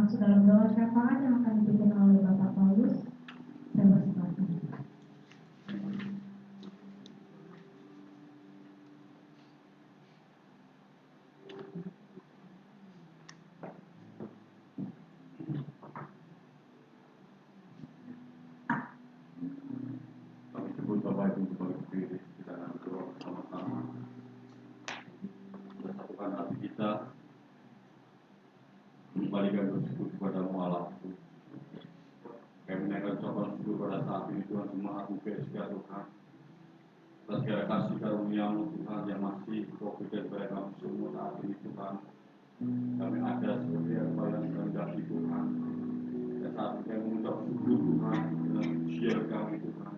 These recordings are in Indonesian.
masuk dalam doa syafaat yang akan dipimpin oleh Bapak Paulus. Saya bersilakan. Kami sebut Bapak Ibu sebagai diri kita akan berdoa bersama-sama. Bersatukan hati kita, mengembalikan bersyukur kepada Allah. Kami menaikkan ucapan syukur pada saat ini Tuhan Jemaat UPSK Tuhan. Atas segala kasih karunia-Mu Tuhan yang masih Kau berikan kepada kami semua saat ini Tuhan. Kami ada seperti apa yang kehendaki Tuhan. Dan saat ini kami mengucap syukur Tuhan dengan ujian kami Tuhan.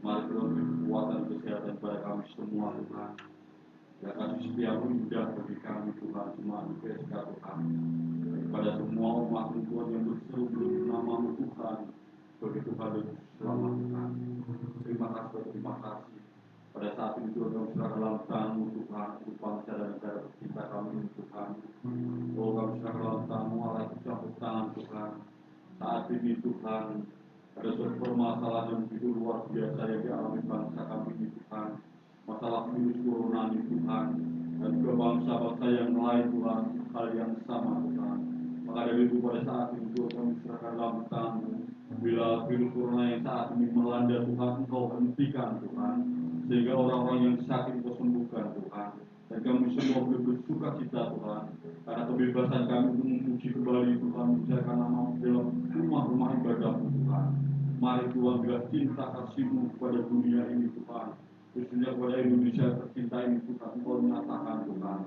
Mari Tuhan beri kekuatan dan kesehatan kepada kami semua Tuhan. Ya kasih setiamu indah bagi kami Tuhan, Jemaat UPSK Tuhan. Kepada semua umat Tuhan yang berseru nama-Mu Tuhan, bagi Tuhan dan selamat Tuhan. Terima kasih. Pada saat ini Tuhan kami serahkan dalam tangan-Mu Tuhan, untuk bangsa dan negara tercinta kami Tuhan. Oh kami serahkan dalam tangan-Mu Allah itu campur tangan Tuhan. Saat ini Tuhan, ada suatu permasalahan yang begitu luar biasa yang dialami bangsa kami ini Tuhan. Masalah virus corona ini Tuhan, dan juga bangsa-bangsa yang lain Tuhan, hal yang sama Tuhan. Maka dari itu pada saat ini Tuhan kami serahkan dalam tangan-Mu. Bila virus corona yang saat ini melanda Tuhan, Engkau hentikan Tuhan, sehingga orang-orang yang sakit Engkau sembuhkan Tuhan. Dan kami semua boleh bersuka cita Tuhan, karena kebebasan kami untuk memuji kembali Tuhan, menjaga nama-Mu dalam rumah-rumah ibadah-Mu Tuhan. Mari Tuhan, bila cinta kasih-Mu kepada dunia ini Tuhan, khususnya kepada Indonesia tercinta ini Tuhan, Engkau nyatakan Tuhan.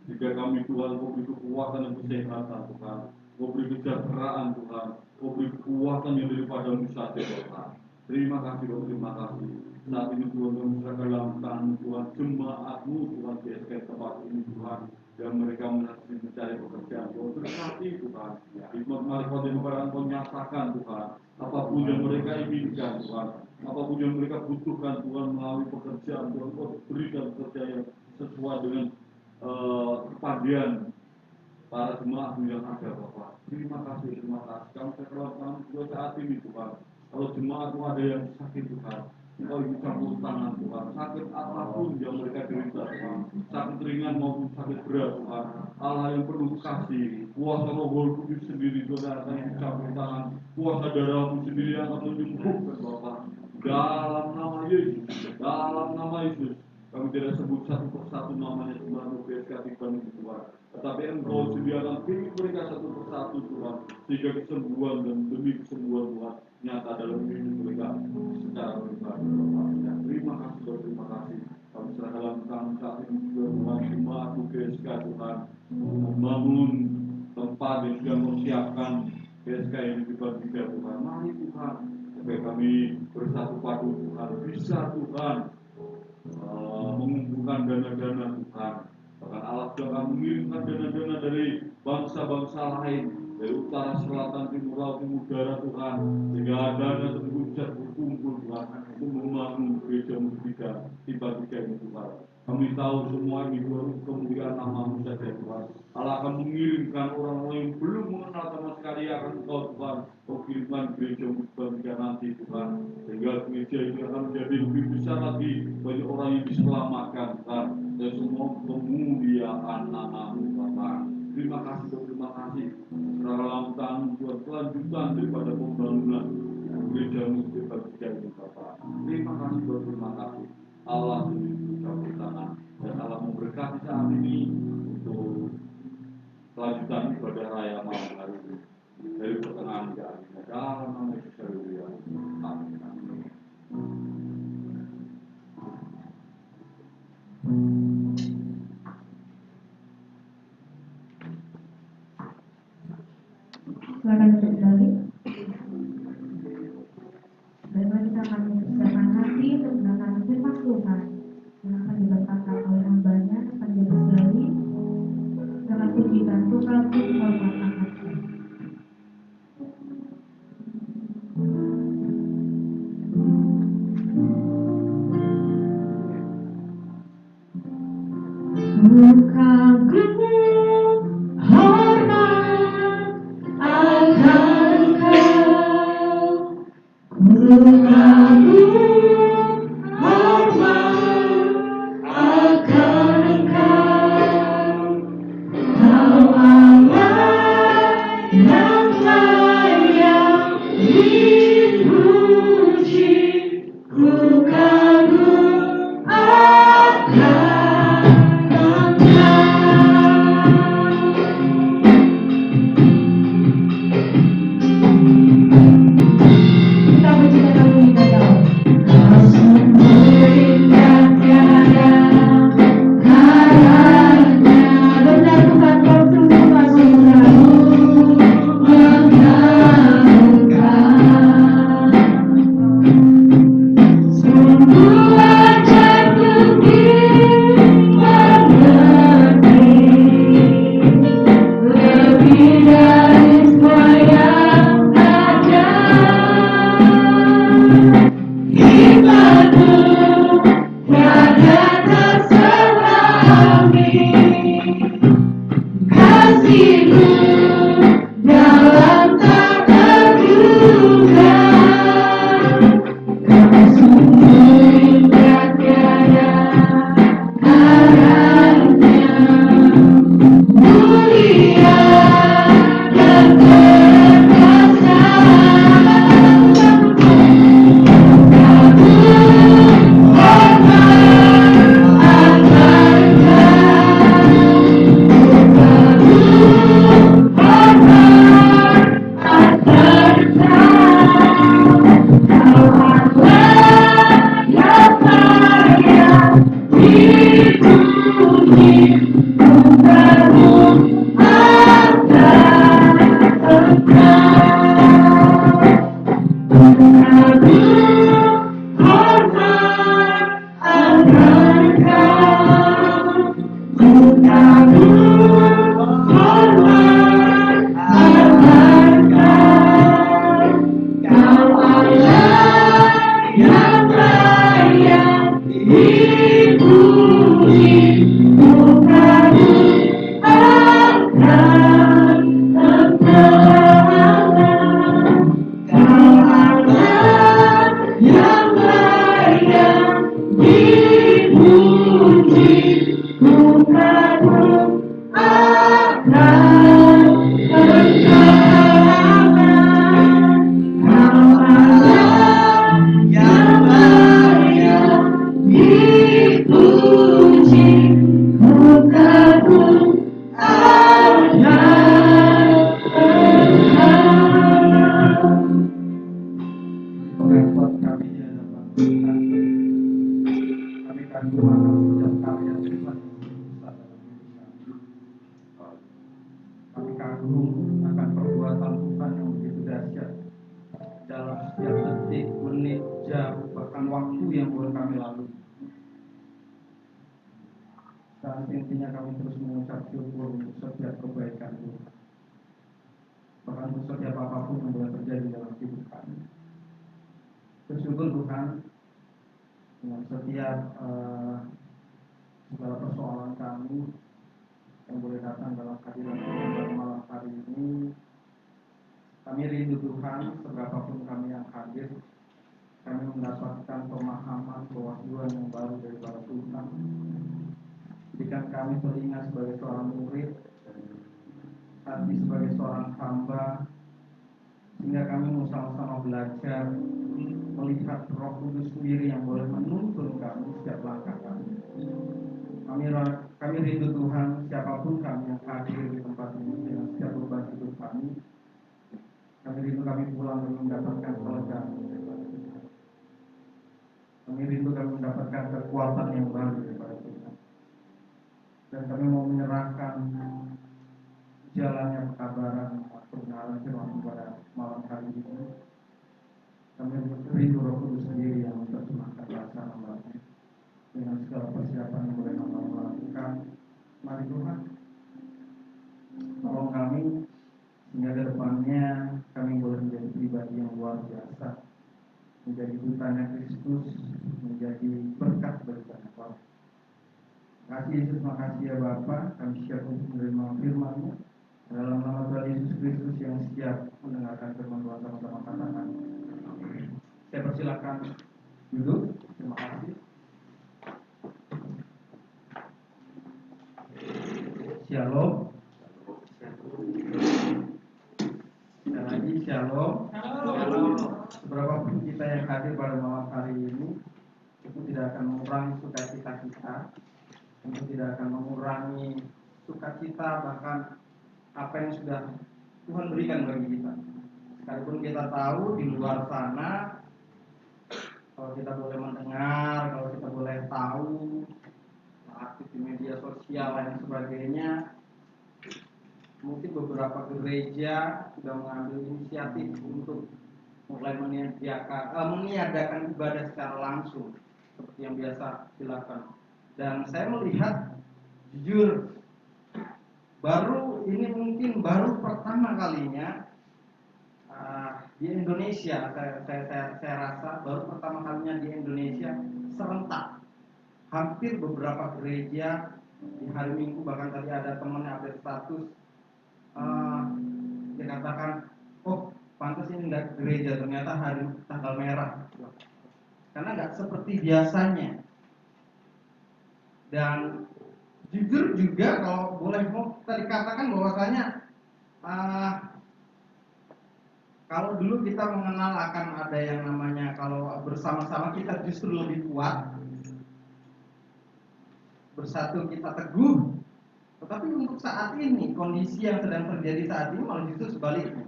Jika kami Tuhan, Kau beri kekuatan dan kesehatan Tuhan, Kau beri kesejahteraan Tuhan, Kau beri kekuatan yang daripada-Mu saja Tuhan. Terima kasih Tuhan, terima kasih. Saat ini Tuhan kami serahkan dalam tangan Tuhan, jemaat-Mu Tuhan di SK tempat ini Tuhan, dan mereka mencari pekerjaan Tuhan, berkati Tuhan. Hikmat malaikat yang kepada Engkau nyatakan Tuhan, apapun yang mereka inginkan Tuhan, apapun yang mereka butuhkan Tuhan melalui pekerjaan Tuhan, Kau berikan pekerjaan yang sesuai dengan kepastian para jemaat-Mu yang ada Bapak. Terima kasih. Kami serahkan Tuhan saat ini Tuhan. Kalau jemaat-Mu ada yang sakit Tuhan, Engkau ikut campur tangan Tuhan. Sakit apapun yang mereka derita Tuhan, sakit ringan maupun sakit berat Tuhan, Allah yang penuh kasih, kuasa Roh Kudus sendiri Tuhan akan ikut campur tangan, kuasa darah-Mu sendiri akan menyembuhkan Bapak. Dalam nama Yesus, kami tidak sebut satu persatu namanya Tuhan, UPSK Tuhan Tuhan. Tetapi Engkau sediakan pilih mereka satu persatu Tuhan, sehingga kesembuhan dan demi kesembuhan Tuhan nyata dalam hidup mereka secara pribadi Bapak. Terima kasih Tuhan, terima kasih. Kami serahkan dalam tangan saat ini juga Tuhan, jemaat UPSK Tuhan, membangun tempat dan juga mempersiapkan PSK yang dibuat Tuhan. Mari Tuhan, supaya kami bersatu padu Tuhan, bisa Tuhan mengumpulkan dana-dana Tuhan. Bahkan Allah juga akan mengirimkan dana-dana dari bangsa-bangsa lain, dari utara, selatan, timur, laut, timur, utara Tuhan, sehingga dana tersebut bisa berkumpul Tuhan untuk membangun gereja-Mu tiba-tiba ini Tuhan. Kami tahu semua ini Tuhan, kemuliaan nama-Mu saja Tuhan. Allah akan mengirimkan orang-orang yang belum mengenal sama sekali akan Engkau Tuhan. Kau kirimkan gereja-Mu tiba-tiba nanti Tuhan, sehingga gereja ini akan menjadi lebih besar lagi, banyak orang yang diselamatkan Tuhan, dan semua kemuliaan nama-Mu Bapa. Terima kasih Tuhan, terima kasih. Dalam tangan Tuhan, kelanjutan daripada pembangunan gereja-Mu tiba-tiba ini Bapa. Terima kasih Tuhan, terima kasih. Allah sendiri campur tangan, dan Allah memberkati saat ini untuk kelanjutan ibadah raya malam hari ini dari pertengahan hingga akhirnya dalam nama Yesus Haleluya. Amin. Silakan duduk kembali. Baiklah, kita akan mempersiapkan hati untuk mendengar firman Tuhan yang akan dibacakan oleh hambanya Pendeta Gali dengan pujian Tuhan hormat akan Kagum hormat eh, dikatakan, oh pantas ini nggak ke gereja, ternyata hari tanggal merah, karena nggak seperti biasanya. Dan jujur juga kalau boleh mau kita dikatakan bahwasanya eh, kalau dulu kita mengenal akan ada yang namanya kalau bersama-sama kita justru lebih kuat, bersatu kita teguh. Tetapi untuk saat ini, kondisi yang sedang terjadi saat ini malah justru sebaliknya.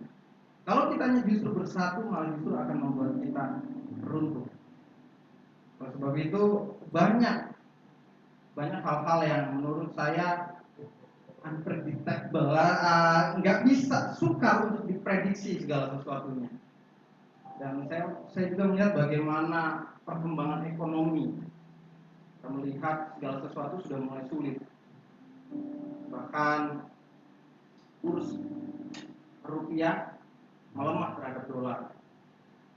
Kalau kita justru bersatu, malah justru akan membuat kita runtuh. Oleh sebab itu banyak hal-hal yang menurut saya unpredictable, nggak bisa, sukar untuk diprediksi segala sesuatunya. Dan saya juga melihat bagaimana perkembangan ekonomi. Kita melihat segala sesuatu sudah mulai sulit. Bahkan kurs rupiah melemah terhadap dolar.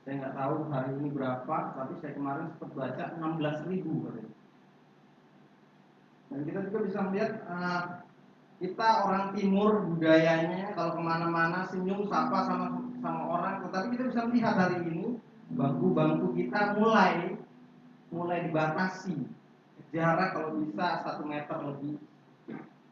Saya nggak tahu hari ini berapa, tapi saya kemarin sempat baca 16.000 katanya. Dan kita juga bisa melihat kita orang timur budayanya kalau kemana-mana senyum sapa sama orang, tetapi kita bisa melihat hari ini bangku-bangku kita mulai dibatasi jarak kalau bisa 1 meter lebih.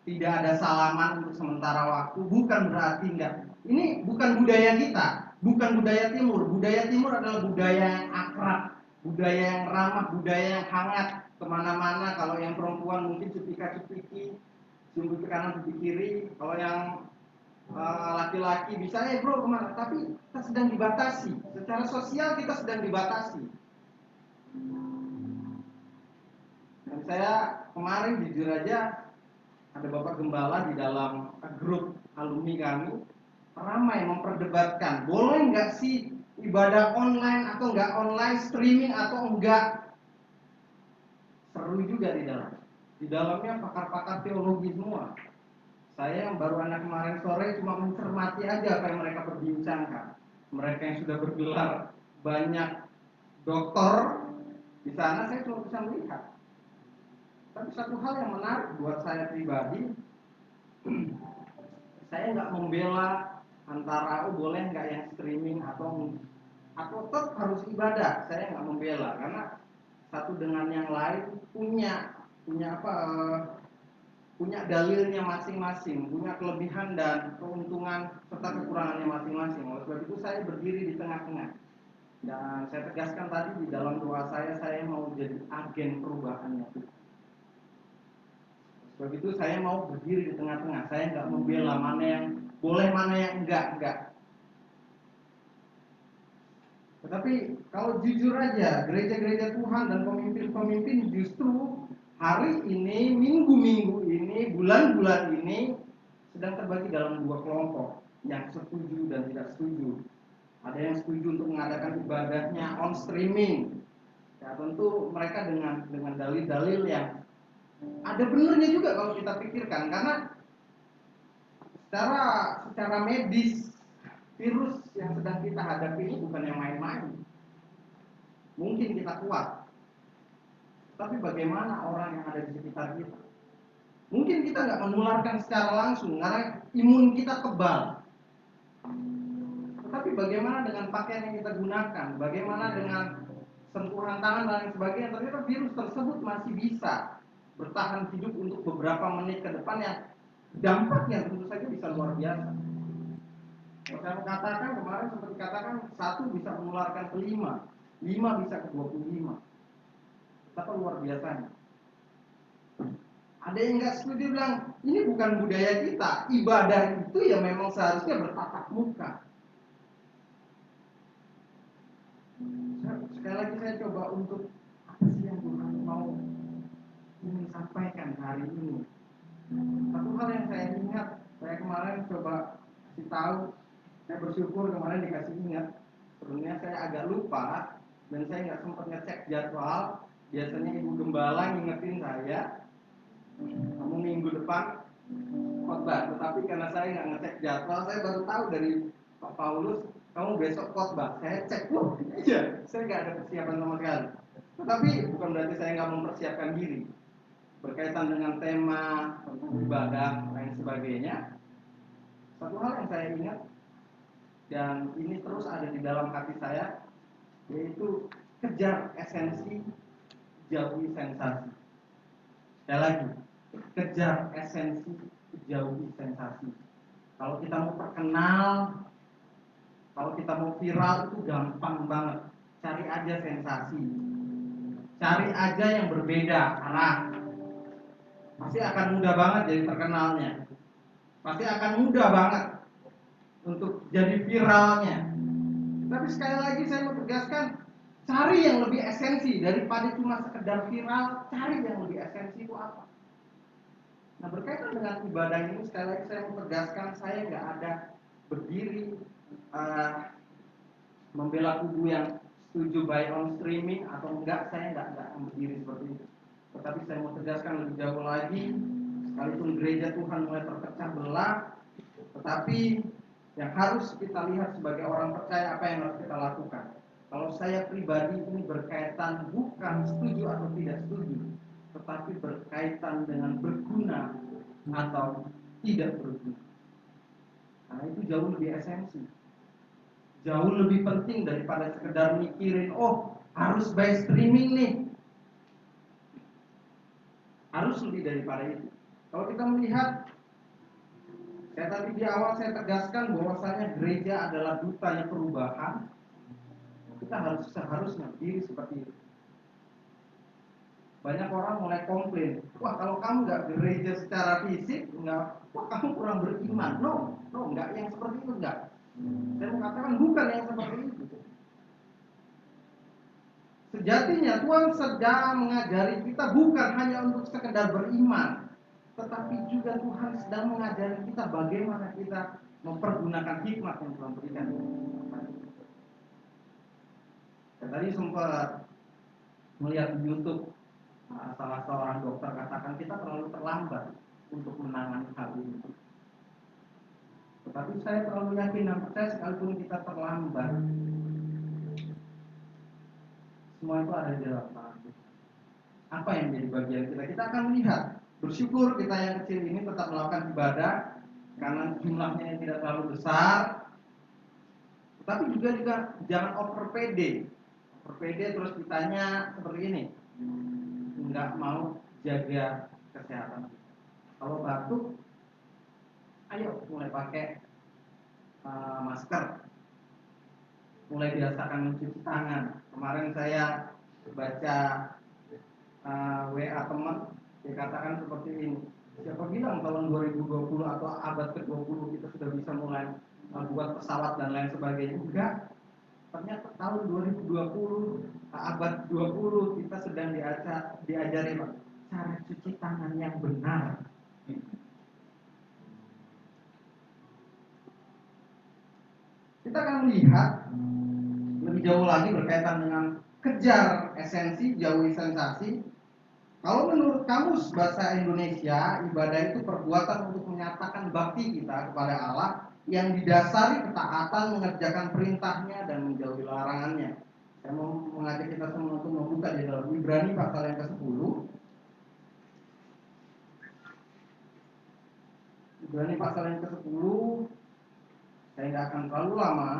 Tidak ada salaman untuk sementara waktu. Bukan berarti enggak. Ini bukan budaya kita, bukan budaya timur. Budaya timur adalah budaya yang akrab, budaya yang ramah, budaya yang hangat. Kemana-mana kalau yang perempuan mungkin cupika-cupiki, cium ke kanan cium kiri. Kalau yang laki-laki bisa bro kemana. Tapi kita sedang dibatasi. Secara sosial kita sedang dibatasi. Dan saya kemarin jujur aja ada Bapak Gembala di dalam grup alumni kami ramai memperdebatkan, boleh nggak sih ibadah online atau nggak online, streaming atau enggak. Seru juga di dalamnya pakar-pakar teologi semua. Saya yang baru anak kemarin sore cuma mencermati aja apa yang mereka perbincangkan. Mereka yang sudah bergelar banyak doktor di sana, saya cuma bisa melihat. Tapi satu hal yang menarik buat saya pribadi, saya nggak membela antara boleh nggak yang streaming atau tetap harus ibadah. Saya nggak membela karena satu dengan yang lain punya dalilnya masing-masing, punya kelebihan dan keuntungan serta kekurangannya masing-masing. Oleh sebab itu saya berdiri di tengah-tengah. Dan saya tegaskan tadi di dalam doa saya mau jadi agen perubahannya. Sebab itu saya mau berdiri di tengah-tengah. Saya nggak membela mana yang boleh, mana yang enggak. Tetapi kalau jujur aja, gereja-gereja Tuhan dan pemimpin-pemimpin justru hari ini, minggu-minggu ini, bulan-bulan ini sedang terbagi dalam 2 kelompok, yang setuju dan tidak setuju. Ada yang setuju untuk mengadakan ibadahnya on streaming. Ya tentu mereka dengan dalil-dalil yang ada benernya juga kalau kita pikirkan, karena secara medis virus yang sedang kita hadapi ini bukan yang main-main. Mungkin kita kuat, tapi bagaimana orang yang ada di sekitar kita? Mungkin kita nggak menularkan secara langsung karena imun kita kebal. Tetapi bagaimana dengan pakaian yang kita gunakan? Bagaimana dengan sentuhan tangan dan lain sebagainya? Ternyata virus tersebut masih bisa bertahan hidup untuk beberapa menit ke depan yang dampaknya tentu saja bisa luar biasa. Saya mengatakan kemarin sempat dikatakan 1 bisa menularkan ke 5 bisa ke 25. Betapa luar biasanya. Ada yang nggak setuju bilang ini bukan budaya kita, ibadah itu ya memang seharusnya bertatap muka. Sekali lagi saya coba untuk apa sih yang Tuhan mau ingin sampaikan hari ini. Satu hal yang saya ingat, saya kemarin coba kasih tahu, saya bersyukur kemarin dikasih ingat. Sebenarnya saya agak lupa dan saya nggak sempat ngecek jadwal. Biasanya Ibu Gembala ngingetin saya, kamu minggu depan khotbah. Tetapi karena saya nggak ngecek jadwal, saya baru tahu dari Pak Paulus, kamu besok khotbah. Saya cek, iya, saya nggak ada persiapan sama sekali. Tetapi bukan berarti saya nggak mempersiapkan diri berkaitan dengan tema tentang ibadah lain sebagainya. Satu hal yang saya ingat dan ini terus ada di dalam hati saya, yaitu kejar esensi, jauhi sensasi. Sekali lagi, kejar esensi, jauhi sensasi. Kalau kita mau terkenal, kalau kita mau viral itu gampang banget. Cari aja sensasi, cari aja yang berbeda arah. Pasti akan mudah banget jadi terkenalnya. Pasti akan mudah banget untuk jadi viralnya. Tapi sekali lagi saya mau tegaskan, cari yang lebih esensi daripada cuma sekedar viral. Cari yang lebih esensi itu apa? Nah, berkaitan dengan ibadah ini, sekali lagi saya mau tegaskan, saya nggak ada berdiri membela kubu yang setuju buy on streaming atau enggak. Saya nggak berdiri seperti itu. Tetapi saya mau tegaskan lebih jauh lagi, sekalipun gereja Tuhan mulai terpecah belah, tetapi yang harus kita lihat sebagai orang percaya, apa yang harus kita lakukan. Kalau saya pribadi ini berkaitan bukan setuju atau tidak setuju, tetapi berkaitan dengan berguna atau tidak berguna. Karena itu jauh lebih esensi, jauh lebih penting daripada sekedar mikirin, oh harus buy streaming nih. Harus lebih daripada itu. Kalau kita melihat, saya tadi di awal saya tegaskan bahwasanya gereja adalah dutanya perubahan. Kita harus seharusnya diri seperti itu. Banyak orang mulai komplain, wah kalau kamu nggak gereja secara fisik, wah kamu kurang beriman. No, nggak yang seperti itu, nggak. Saya mengatakan bukan yang seperti itu. Sejatinya Tuhan sedang mengajari kita bukan hanya untuk sekedar beriman, tetapi juga Tuhan sedang mengajari kita bagaimana kita mempergunakan hikmat yang Tuhan berikan. Saya tadi sempat melihat di YouTube salah seorang dokter katakan kita terlalu terlambat untuk menangani hal ini. Tetapi saya terlalu yakin dan percaya sekalipun kita terlambat, semua itu ada di dalam tangan Tuhan. Apa yang menjadi bagian kita? Kita akan melihat. Bersyukur kita yang kecil ini tetap melakukan ibadah karena jumlahnya yang tidak terlalu besar. Tetapi juga jangan over pede. Over pede terus ditanya seperti ini, nggak mau jaga kesehatan. Kalau batuk, ayo mulai pakai masker, mulai biasakan mencuci tangan. Kemarin saya baca WA teman, dia katakan seperti ini, siapa bilang tahun 2020 atau abad ke-20 kita sudah bisa mulai buat pesawat dan lain sebagainya. Enggak, ternyata tahun 2020 abad 20 kita sedang diajari Pak, cara cuci tangan yang benar. Kita akan melihat lebih jauh lagi berkaitan dengan kejar esensi, jauhi sensasi. Kalau menurut Kamus Bahasa Indonesia, ibadah itu perbuatan untuk menyatakan bakti kita kepada Allah yang didasari ketaatan, mengerjakan perintahnya dan menjauhi larangannya. Saya mau mengajak kita semua untuk membuka di dalam Ibrani pasal yang ke-10. Ibrani pasal yang ke-10. Saya nggak akan terlalu lama.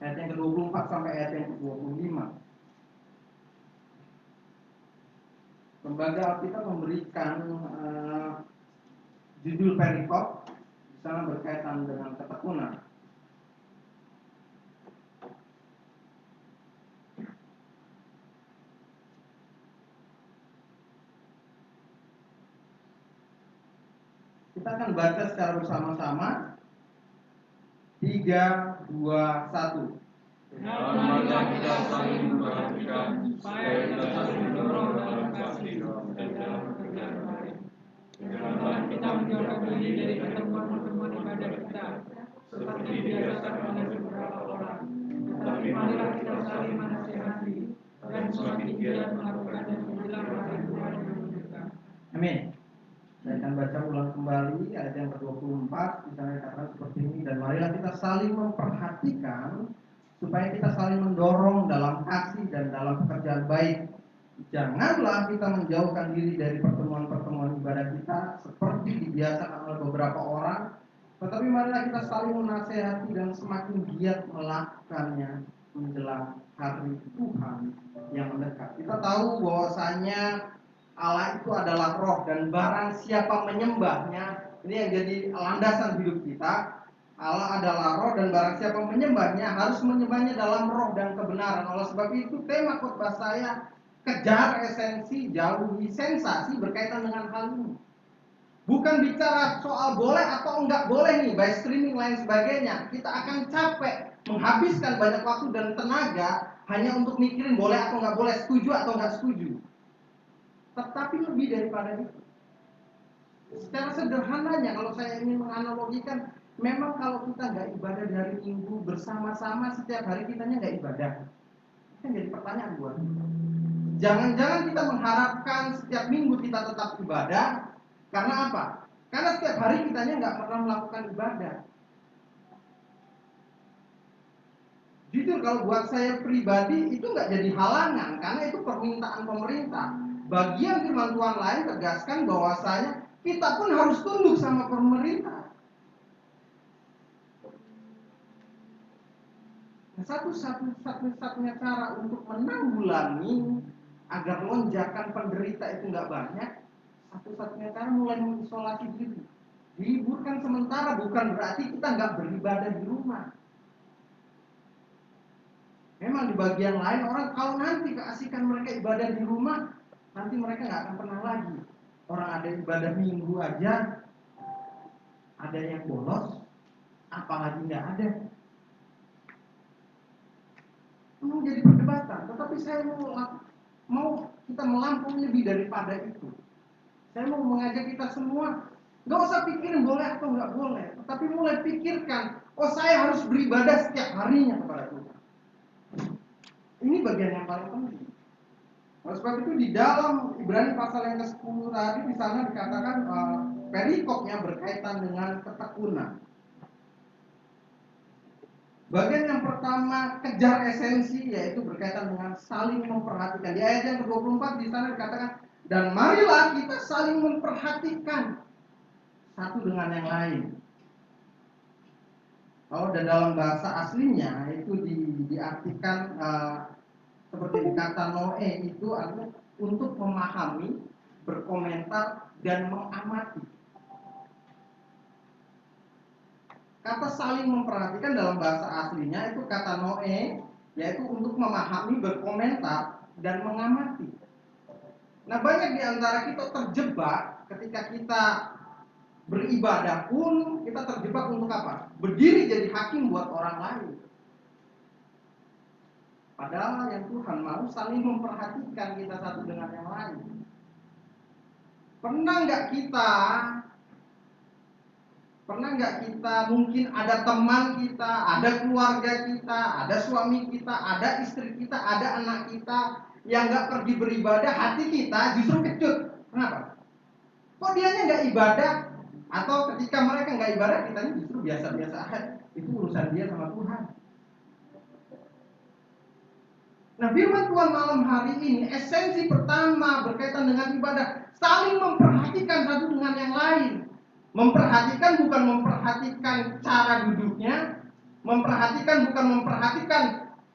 Ayat yang ke-24 sampai ayat yang ke-25. Lembaga Alkitab memberikan judul perikop di sana berkaitan dengan ketekunan. Kita akan baca secara bersama-sama. 3, 2, 1. Marilah kita saling memperhatikan supaya kita saling mendorong dalam kasih dan dalam pekerjaan baik. Janganlah kita menjauhkan diri dari pertemuan-pertemuan ibadah kita, seperti dibiasakan oleh beberapa orang. Tetapi marilah kita saling menasihati dan semakin giat melakukan dan menjelang hari Tuhan yang mendekat. Amin. Saya akan baca ulang kembali ayat yang ke-24. Di sana dikatakan seperti ini, dan marilah kita saling memperhatikan supaya kita saling mendorong dalam kasih dan dalam pekerjaan baik. Janganlah kita menjauhkan diri dari pertemuan-pertemuan ibadah kita seperti dibiasakan oleh beberapa orang, tetapi marilah kita saling menasehati dan semakin giat melakukannya menjelang hari Tuhan yang mendekat. Kita tahu bahwasanya Allah itu adalah roh, dan barang siapa menyembahnya, ini yang jadi landasan hidup kita. Allah adalah roh, dan barang siapa menyembahnya harus menyembahnya dalam roh dan kebenaran. Oleh sebab itu tema khotbah saya, kejar esensi, jauhi sensasi, berkaitan dengan hal ini. Bukan bicara soal boleh atau enggak boleh nih, by streaming lain sebagainya. Kita akan capek menghabiskan banyak waktu dan tenaga hanya untuk mikirin boleh atau enggak boleh, setuju atau enggak setuju. Tetapi lebih daripada itu, secara sederhananya kalau saya ingin menganalogikan, memang kalau kita nggak ibadah di hari Minggu bersama-sama, setiap hari kitanya nggak ibadah. Itu kan jadi pertanyaan buat kita. Jangan-jangan kita mengharapkan setiap minggu kita tetap ibadah. Karena apa? Karena setiap hari kitanya nggak pernah melakukan ibadah. Jujur kalau buat saya pribadi itu nggak jadi halangan, karena itu permintaan pemerintah. Bagian firman Tuhan lain tegaskan bahwasanya kita pun harus tunduk sama pemerintah. Nah, satu-satunya cara untuk menanggulangi agar lonjakan penderita itu nggak banyak, satu-satunya cara mulai mengisolasi diri. Diliburkan sementara bukan berarti kita nggak beribadah di rumah. Memang di bagian lain orang kalau nanti keasikan mereka ibadah di rumah, nanti mereka nggak akan pernah lagi. Orang ada ibadah minggu aja, ada yang bolos, apalagi nggak ada. Memang jadi perdebatan, tetapi saya mau kita melampaui lebih daripada itu. Saya mau mengajak kita semua, nggak usah pikirin boleh atau nggak boleh, tetapi mulai pikirkan, oh saya harus beribadah setiap harinya kepada Tuhan. Ini bagian yang paling penting. Oleh sebab itu di dalam Ibrani pasal yang ke-10 tadi di sana dikatakan perikopnya berkaitan dengan ketekunan. Bagian yang pertama, kejar esensi, yaitu berkaitan dengan saling memperhatikan. Di ayat yang ke-24 di sana dikatakan, dan marilah kita saling memperhatikan satu dengan yang lain. Kalau dalam bahasa aslinya itu diartikan seperti kata Noe, itu artinya untuk memahami, berkomentar, dan mengamati. Kata saling memperhatikan dalam bahasa aslinya itu kata Noe, yaitu untuk memahami, berkomentar, dan mengamati. Nah, banyak di antara kita terjebak ketika kita beribadah pun kita terjebak untuk apa? Berdiri jadi hakim buat orang lain. Padahal yang Tuhan mau saling memperhatikan kita satu dengan yang lain. Pernah nggak kita mungkin ada teman kita, ada keluarga kita, ada suami kita, ada istri kita, ada anak kita yang nggak pergi beribadah, hati kita justru kecut. Kenapa? Kok dianya nggak ibadah? Atau ketika mereka nggak ibadah, kitanya justru biasa-biasa aja. Itu urusan dia sama Tuhan. Nah, firman Tuhan malam hari ini, esensi pertama berkaitan dengan ibadah, saling memperhatikan satu dengan yang lain. Memperhatikan bukan memperhatikan cara duduknya, memperhatikan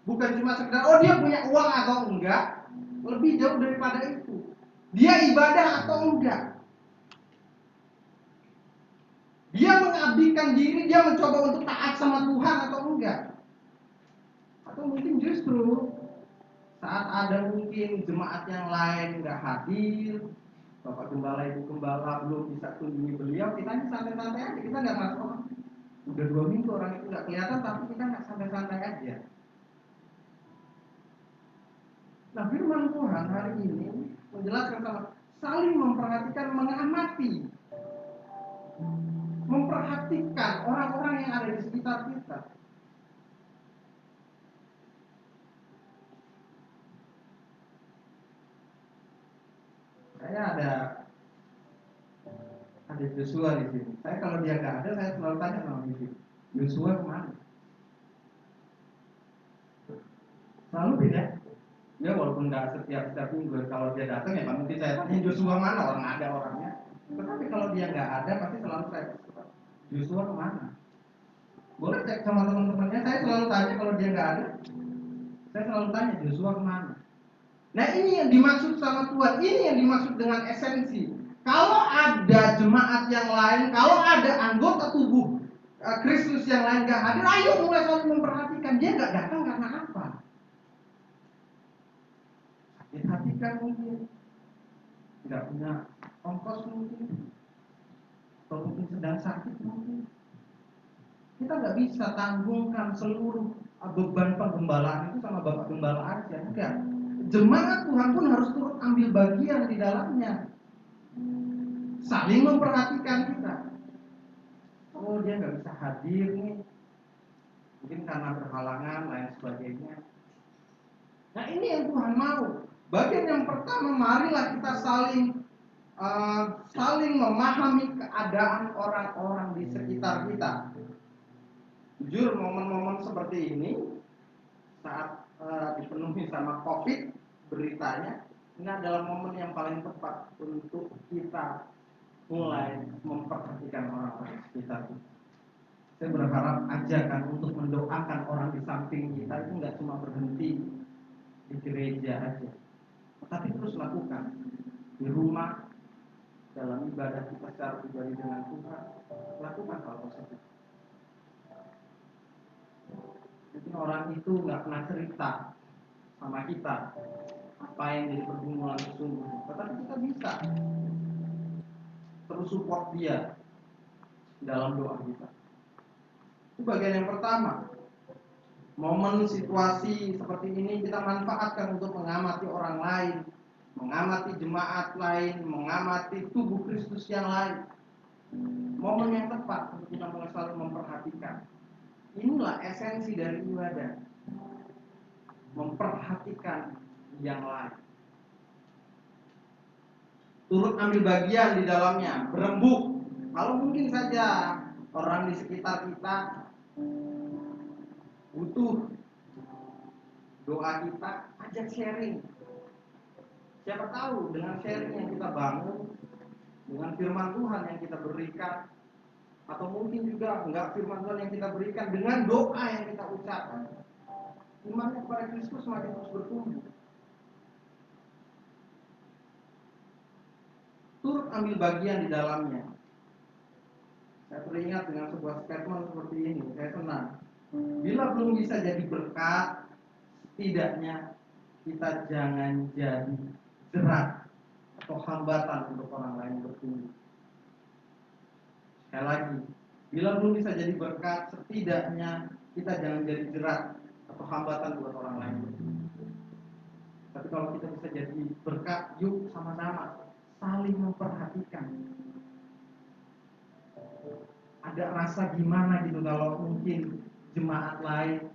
bukan cuma sekedar oh dia punya uang atau enggak, lebih jauh daripada itu. Dia ibadah atau enggak? Dia mengabdikan diri, dia mencoba untuk taat sama Tuhan atau enggak? Atau mungkin justru saat ada mungkin jemaat yang lain enggak hadir, Bapak Gembala, Ibu Gembala belum bisa kunjungi beliau, kita ini santai-santai aja, kita nggak masuk. Udah 2 minggu orang itu nggak kelihatan, tapi kita nggak santai-santai aja. Nah, firman Tuhan hari ini menjelaskan sama saling memperhatikan, mengamati, memperhatikan orang-orang yang ada di sekitar kita. Saya ada Joshua di sini. Saya kalau dia nggak ada, saya selalu tanya sama Joshua kemana? Selalu beda. Ya walaupun nggak setiap minggu kalau dia datang ya mungkin saya tanya Joshua mana, orang ada orangnya. Tetapi kalau dia nggak ada pasti selalu saya Joshua kemana? Boleh cek sama teman-temannya. Saya selalu tanya kalau dia nggak ada. Saya selalu tanya Joshua kemana? Nah ini yang dimaksud sama Tuhan. Ini yang dimaksud dengan esensi. Kalau ada jemaat yang lain, kalau ada anggota tubuh Kristus yang lain nggak hadir, ayo mulai saling memperhatikan. Dia nggak datang karena apa? Sakit hati kan mungkin, nggak punya ongkos mungkin, atau mungkin sedang sakit mungkin. Kita nggak bisa tanggungkan seluruh beban penggembalaan itu sama Bapak Gembala aja, enggak. Jemaat Tuhan pun harus turut ambil bagian di dalamnya, saling memperhatikan kita. Oh dia nggak bisa hadir nih, mungkin karena berhalangan lain sebagainya. Nah ini yang Tuhan mau. Bagian yang pertama, marilah kita saling memahami keadaan orang-orang di sekitar kita. Jujur momen-momen seperti ini saat dipenuhi sama COVID beritanya, ini adalah momen yang paling tepat untuk kita mulai memperhatikan orang-orang di sekitar kita. Saya berharap ajakan untuk mendoakan orang di samping kita itu nggak cuma berhenti di gereja aja, tetapi terus lakukan di rumah, dalam ibadah kita secara pribadi dengan Tuhan. Lakukan hal tersebut. Mungkin orang itu nggak pernah cerita sama kita apa yang jadi pergumulan sesungguhnya, tetapi kita bisa terus support dia dalam doa kita. Itu bagian yang pertama. Momen situasi seperti ini kita manfaatkan untuk mengamati orang lain, mengamati jemaat lain, mengamati tubuh Kristus yang lain. Momen yang tepat untuk kita mulai selalu memperhatikan. Inilah esensi dari ibadah, memperhatikan yang lain, turut ambil bagian di dalamnya, berembuk. Kalau mungkin saja orang di sekitar kita butuh doa kita, ajak sharing. Siapa tahu dengan sharing yang kita bangun, dengan firman Tuhan yang kita berikan, atau mungkin juga enggak firman Tuhan yang kita berikan, dengan doa yang kita ucapkan, imannya kepada Kristus semakin terus bertumbuh. Turut ambil bagian di dalamnya. Saya teringat dengan sebuah statement seperti ini. Saya senang. Bila belum bisa jadi berkat, setidaknya kita jangan jadi jerat atau hambatan untuk orang lain bertumbuh. Sekali lagi, bila belum bisa jadi berkat, setidaknya kita jangan jadi jerat atau hambatan buat orang lain bertumbuh. Tapi kalau kita bisa jadi berkat, yuk sama-sama saling memperhatikan. Ada rasa gimana gitu kalau mungkin jemaat lain,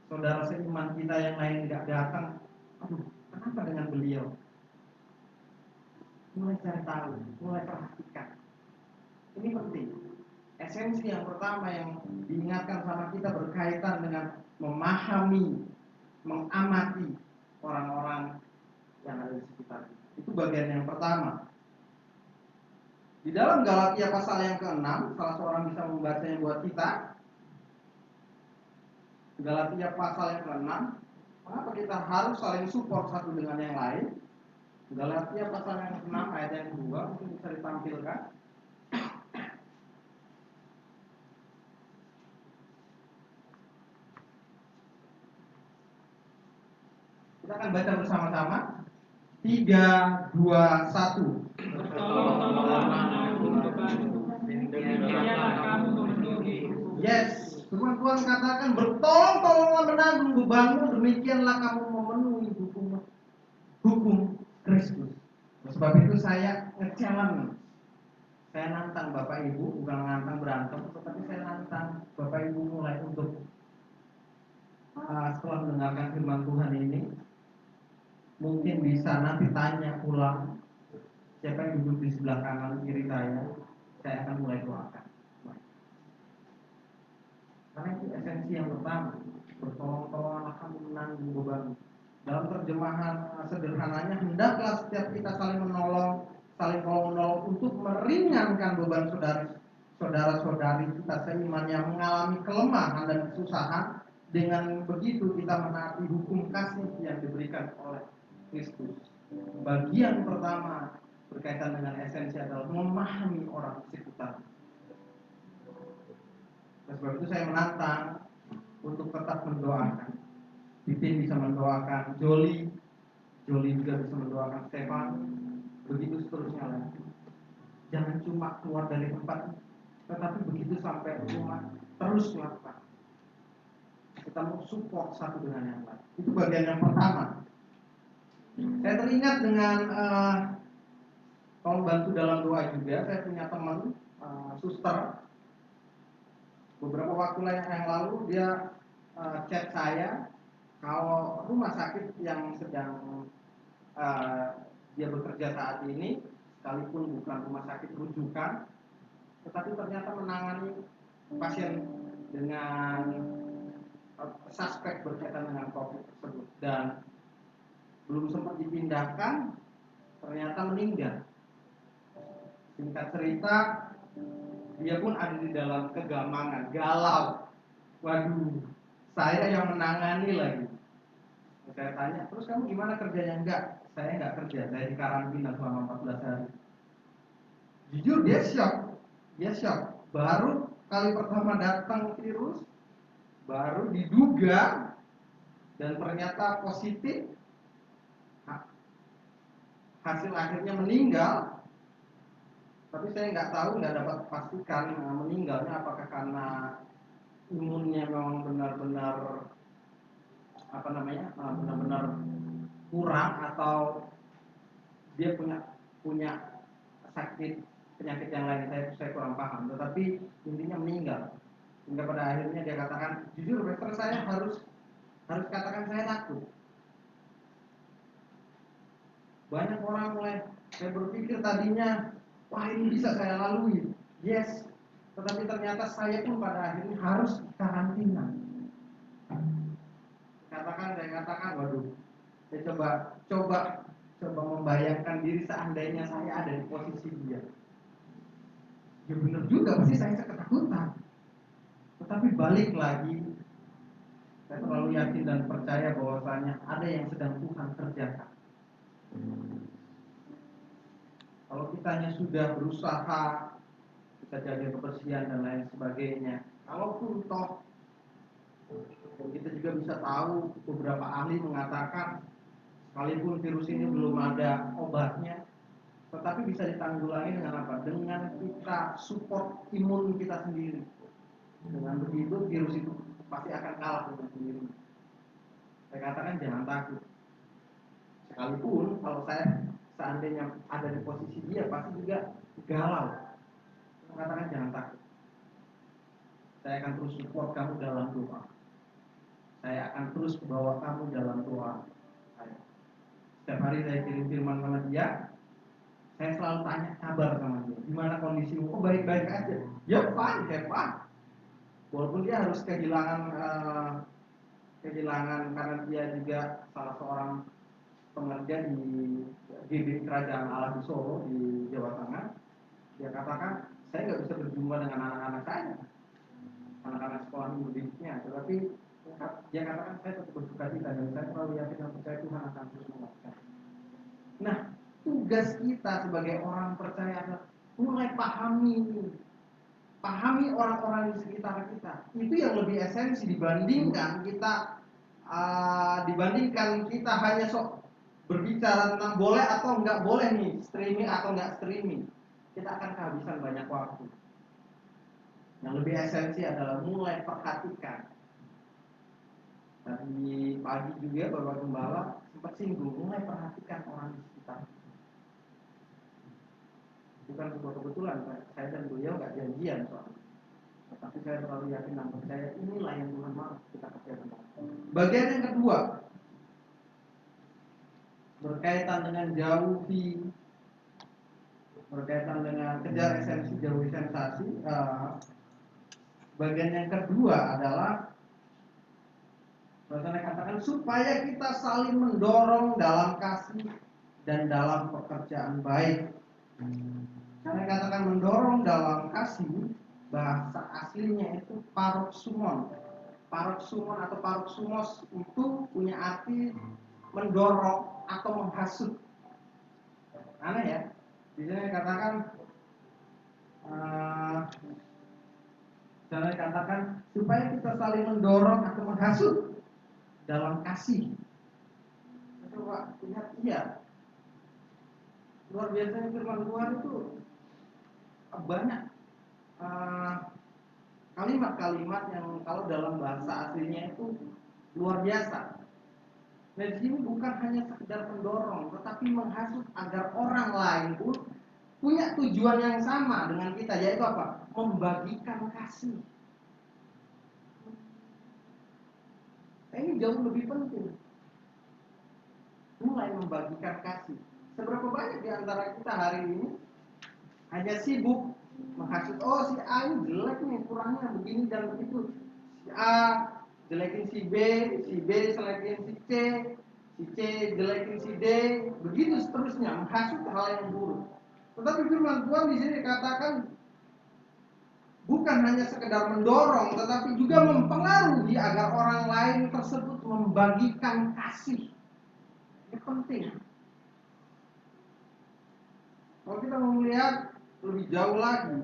saudara seiman kita yang lain nggak datang. Aduh, kenapa dengan beliau? Mulai cari tahu, mulai perhatikan. Ini penting. Esensi yang pertama yang diingatkan sama kita berkaitan dengan memahami, mengamati orang-orang yang ada di sekitar kita. Itu bagian yang pertama. Di dalam Galatia pasal yang ke-6, salah seorang bisa membacanya buat kita. Galatia pasal yang ke-6, mengapa kita harus saling support satu dengan yang lain? Galatia pasal yang ke-6 ayat yang kedua, mungkin bisa ditampilkan. Kita akan baca bersama-sama. 3, 2, 1. Bertolong-tolonglah aku kepada, demikianlah kamu memenuhi hukum. Yes, Tuhan katakan bertolong-tolonglah menanggung bebanmu, demikianlah kamu memenuhi hukum Kristus. Sebab itu saya nge-challenge, saya nantang Bapak Ibu, bukan nantang berantem, tetapi saya nantang Bapak Ibu mulai untuk setelah mendengarkan firman Tuhan ini, mungkin bisa nanti tanya ulang siapa yang duduk di sebelah kanan kiri saya akan mulai doakan. Karena itu esensi yang pertama, bertolong-tolonglah kamu menanggung beban. Dalam terjemahan sederhananya, hendaklah setiap kita saling menolong untuk meringankan beban saudara-saudari kita seiman yang mengalami kelemahan dan kesusahan. Dengan begitu kita menaati hukum kasih yang diberikan oleh Kristus. Bagian pertama berkaitan dengan esensi adalah memahami orang sekitar. Sebab itu saya menantang untuk tetap mendoakan. Titin bisa mendoakan Joli juga bisa mendoakan Stefan, begitu seterusnya lagi. Jangan cuma keluar dari tempat, tetapi begitu sampai rumah terus melakukan. Kita mau support satu dengan yang lain. Itu bagian yang pertama. Saya teringat dengan tolong bantu dalam doa juga. Saya punya teman suster. Beberapa waktu yang lalu dia chat saya, kalau rumah sakit yang sedang dia bekerja saat ini, sekalipun bukan rumah sakit rujukan, tetapi ternyata menangani pasien dengan suspek berkaitan dengan COVID tersebut, dan belum sempat dipindahkan, ternyata meninggal. Singkat cerita, dia pun ada di dalam kegamangan, galau. Waduh, saya yang menangani lagi. Saya tanya, terus kamu gimana kerjanya? Enggak, saya enggak kerja, saya di karantina selama 14 hari. Jujur dia shock. Baru kali pertama datang virus, baru diduga dan ternyata positif. Hasil akhirnya meninggal. Tapi saya nggak tahu, nggak dapat pastikan meninggalnya apakah karena imunnya memang benar-benar benar-benar kurang, atau dia punya sakit penyakit yang lain. Saya kurang paham, tetapi intinya meninggal. Hingga pada akhirnya dia katakan, jujur dokter, saya harus katakan saya takut. Banyak orang mulai, saya berpikir tadinya, wah ini bisa saya lalui, yes, tetapi ternyata saya pun pada akhirnya harus karantina. Saya katakan, waduh, saya coba membayangkan diri seandainya saya ada di posisi dia. Ya benar juga, pasti saya ketakutan. Tetapi balik lagi, saya terlalu yakin dan percaya bahwasanya ada yang sedang Tuhan kerjakan. Kalau kitanya sudah berusaha, kita jaga kebersihan dan lain sebagainya, kalaupun toh, dan kita juga bisa tahu beberapa ahli mengatakan sekalipun virus ini belum ada obatnya, tetapi bisa ditanggulangi dengan apa? Dengan kita support imun kita sendiri. Dengan begitu virus itu pasti akan kalah dengan sendiri. Saya katakan jangan takut. Sekalipun kalau saya seandainya ada di posisi dia, pasti juga galau. Saya katakan jangan takut. Saya akan terus support kamu dalam doa. Saya akan terus bawa kamu dalam doa. Setiap hari saya kirim firman sama dia. Saya selalu tanya kabar sama dia. Gimana kondisimu? Oh baik-baik aja. Ya fine. Walaupun dia harus kehilangan karena dia juga salah seorang pengerja di GBI Kerajaan Allah di Solo di Jawa Tengah. Dia katakan, saya nggak bisa berjumpa dengan anak-anak saya, anak-anak sekolah mudiknya, tetapi dia katakan saya tetap bersuka cita dan saya terlalu yakin dan percaya Tuhan akan terus menguatkan. Nah, tugas kita sebagai orang percaya adalah mulai pahami orang-orang di sekitar kita. Itu yang lebih esensi dibandingkan kita hanya berbicara tentang boleh atau nggak boleh nih streaming atau nggak streaming. Kita akan kehabisan banyak waktu. Yang lebih esensi adalah mulai perhatikan. Tadi pagi juga Bapak Gembala sempat singgung, mulai perhatikan orang di sekitar. Bukan sebuah kebetulan, saya dan beliau nggak janjian soalnya. Tetapi saya terlalu yakin dan percaya inilah yang Tuhan mau kita kerjakan. Bagian yang kedua berkaitan dengan berkaitan dengan kejar esensi jauhi sensasi. Bagian yang kedua adalah Saya katakan supaya kita saling mendorong dalam kasih dan dalam pekerjaan baik. Saya katakan mendorong dalam kasih, bahasa aslinya itu paroksumon. Paroksumon atau paroksumos itu punya arti mendorong atau menghasut. Aneh ya. Di sini katakan saya katakan supaya kita saling mendorong atau menghasut dalam kasih. Coba lihat, iya, luar biasa firman Tuhan itu banyak kalimat-kalimat yang kalau dalam bahasa aslinya itu luar biasa. Nah, di sini bukan hanya sekedar mendorong, tetapi menghasut agar orang lain pun punya tujuan yang sama dengan kita, yaitu apa? Membagikan kasih. Nah, ini jauh lebih penting. Mulai membagikan kasih. Seberapa banyak di antara kita hari ini hanya sibuk menghasut, oh si A ini jelek nih, kurangnya begini dan begitu. Si A jelekin si B jelekin si C jelekin si D, begitu seterusnya, menghasut hal yang buruk. Tetapi firman Tuhan di sini dikatakan bukan hanya sekedar mendorong, tetapi juga mempengaruhi agar orang lain tersebut membagikan kasih. Ini penting. Kalau kita mau melihat lebih jauh lagi,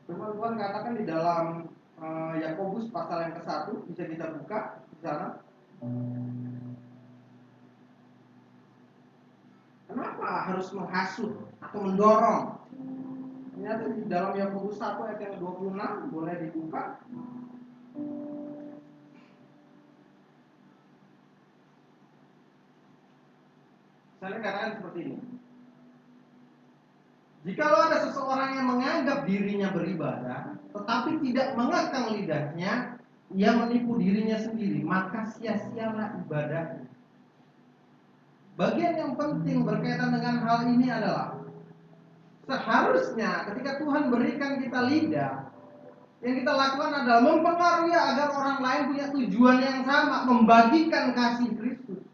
firman Tuhan katakan di dalam Yakobus pasal yang ke-1, bisa kita buka di sana. Kenapa harus menghasut atau mendorong? Ternyata di dalam Yakobus 1 ayat yang 26 boleh dibuka. Saya katakan seperti ini. Jikalau ada seseorang yang menganggap dirinya beribadah, tetapi tidak mengekang lidahnya, ia menipu dirinya sendiri, maka sia-sialah ibadahnya. Bagian yang penting berkaitan dengan hal ini adalah seharusnya ketika Tuhan berikan kita lidah, yang kita lakukan adalah mempengaruhi agar orang lain punya tujuan yang sama, membagikan kasih Kristus.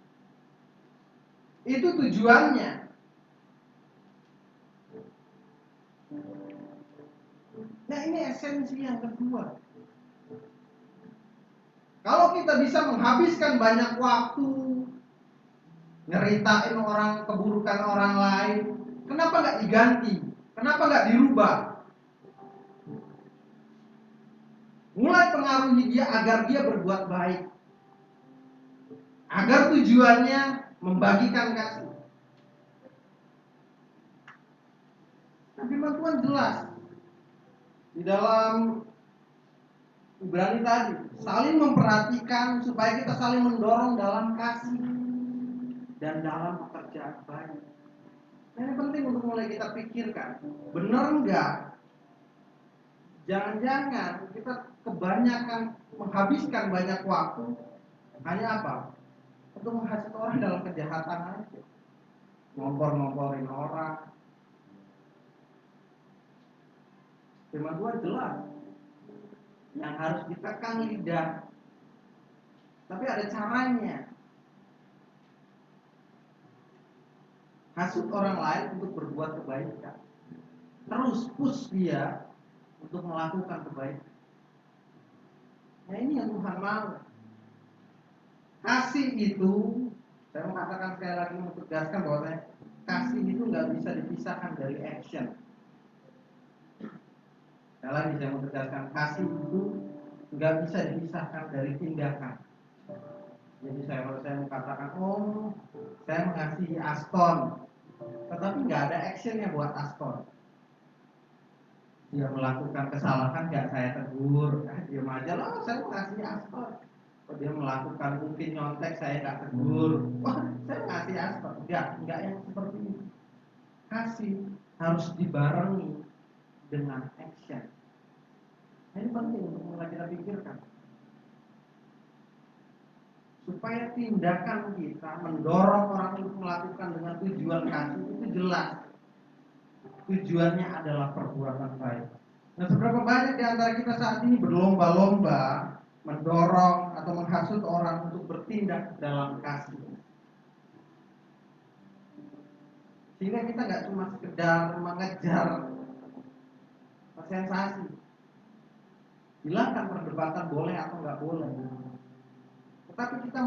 Itu tujuannya. Nah, ini esensi yang kedua. Kalau kita bisa menghabiskan banyak waktu nyeritain keburukan orang lain, kenapa nggak diganti? Kenapa nggak dirubah? Mulai pengaruhi dia agar dia berbuat baik, agar tujuannya membagikan kasih. Tapi firman Tuhan jelas di dalam Ibrani tadi, saling memperhatikan supaya kita saling mendorong dalam kasih dan dalam pekerjaan baik. Nah, ini penting untuk mulai kita pikirkan, benar enggak? Jangan-jangan kita kebanyakan menghabiskan banyak waktu hanya apa? Untuk menghasut orang dalam kejahatan aja, ngompor-ngomporin orang. Firman Tuhan jelas, yang harus ditekan lidah, tapi ada caranya. Hasut orang lain untuk berbuat kebaikan, terus push dia untuk melakukan kebaikan. Nah, ini yang Tuhan mau. Kasih itu, saya mau katakan sekali lagi, mentegaskan bahwa kasih itu nggak bisa dipisahkan dari action. Sekali lagi saya mau tegaskan, kasih itu nggak bisa dipisahkan dari tindakan. Jadi kalau saya mau katakan, oh saya mengasihi Aston, tetapi nggak ada actionnya buat Aston. Dia melakukan kesalahan nggak saya tegur, diam aja lah, saya mengasihi Aston. Kalau dia melakukan mungkin nyontek, saya nggak tegur, wah saya mengasihi Aston. Nggak yang seperti itu. Kasih harus dibarengi dengan action. Ini penting untuk mulai kita pikirkan, supaya tindakan kita mendorong orang untuk melakukan dengan tujuan kasih itu jelas. Tujuannya adalah perbuatan baik. Nah, seberapa banyak di antara kita saat ini berlomba-lomba mendorong atau menghasut orang untuk bertindak dalam kasih. Sehingga kita nggak cuma sekedar mengejar sensasi. Hilangkan perdebatan boleh atau nggak boleh. Tetapi kita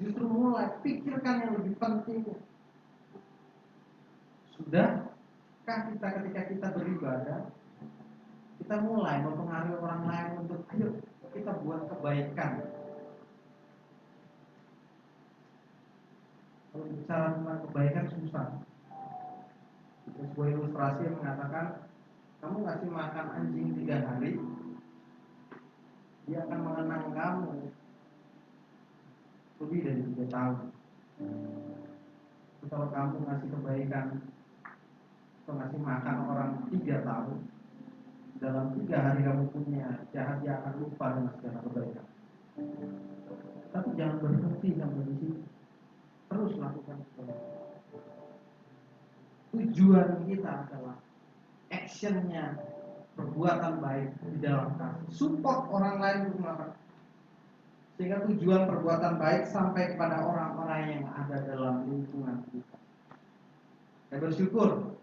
justru mulai pikirkan yang lebih penting. Sudahkah kita ketika kita beribadah, kita mulai mempengaruhi orang lain untuk ayo kita buat kebaikan. Kalau bicara tentang kebaikan susah. Sebuah ilustrasi yang mengatakan kamu ngasih makan anjing 3 hari, dia akan mengenang kamu lebih dari 3 tahun. Kalau kamu ngasih kebaikan atau ngasih makan orang 3 tahun, dalam 3 hari kamu punya jahat, dia akan lupa dengan segala kebaikan. Tapi jangan berhenti sampai di situ, terus lakukan kebaikan. Tujuan kita adalah actionnya perbuatan baik di dalam kasih, support orang lain untuk melakukan, sehingga tujuan perbuatan baik sampai kepada orang-orang yang ada dalam lingkungan kita. Saya bersyukur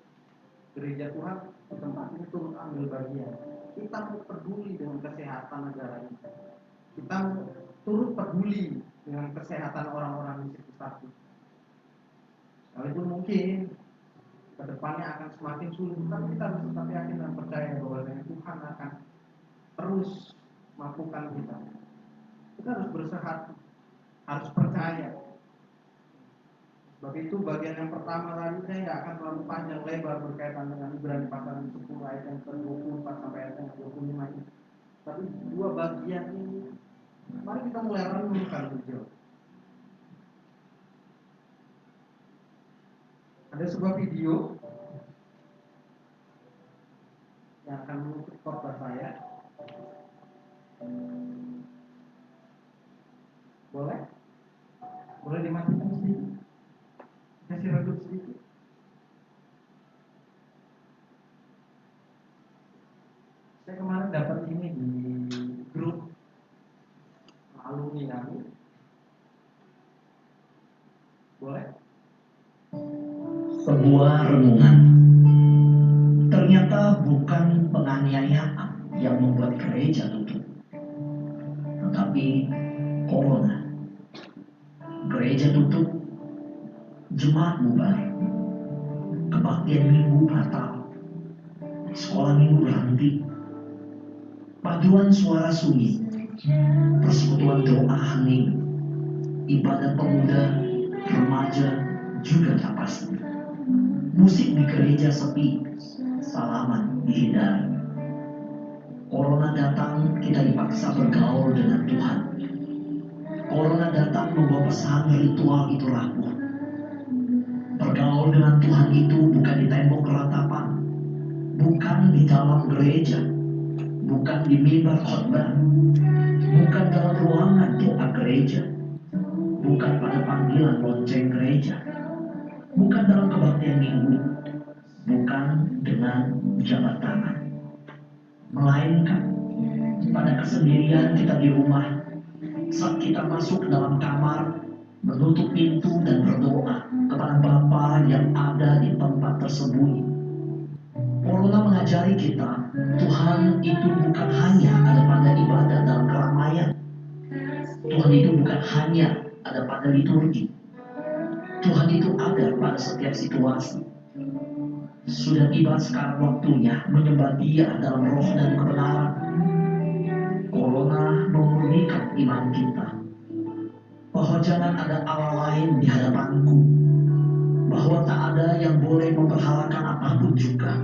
gereja Tuhan di tempat ini turut ambil bagian. Kita mau peduli dengan kesehatan negara ini. Kita turut peduli dengan kesehatan orang-orang di sekitar kita. Sekalipun mungkin kedepannya akan semakin sulit, tapi kita harus tetap yakin dan percaya bahwa Tuhan akan terus mampukan kita. Kita harus bersehati, harus percaya. Sebab itu bagian yang pertama tadi saya nggak akan terlalu panjang lebar berkaitan dengan Ibrani pasal 10 ayat yang ke-24 sampai ayat yang ke-25 ini. Tapi 2 bagian ini, mari kita mulai renungkan lebih jauh. Ada sebuah video yang akan menutup khotbah saya. Boleh dimatikan sedikit? Kasih redup sedikit. Saya kemarin dapat ini di grup alumni kami. Boleh? Sebuah renungan. Ternyata bukan penganiayaan yang membuat gereja tutup, tetapi corona. Gereja tutup, jemaat bubar, kebaktian minggu batal, sekolah minggu berhenti, paduan suara sunyi, persekutuan doa hening, ibadah pemuda, remaja juga tak pasti. Musik di gereja sepi, salaman dihindari. Corona datang, kita dipaksa bergaul dengan Tuhan. Corona datang membawa pesan ritual itu rapuh. Bergaul dengan Tuhan itu bukan di tembok ratapan, bukan di dalam gereja, bukan di mimbar khotbah, bukan dalam ruangan doa gereja, bukan pada panggilan lonceng gereja, bukan dalam kebaktian minggu, bukan dengan jabat tangan, melainkan pada kesendirian kita di rumah, saat kita masuk dalam kamar, menutup pintu dan berdoa kepada Bapa yang ada di tempat tersembunyi. Corona mengajari kita, Tuhan itu bukan hanya ada pada ibadah dalam keramaian. Tuhan itu bukan hanya ada pada liturgi. Tuhan itu ada pada setiap situasi. Sudah tiba sekarang waktunya menyembah Dia dalam roh dan kebenaran. Corona memurnikan iman kita, bahwa jangan ada Allah lain di hadapanku, bahwa tak ada yang boleh memperhalakan apapun juga,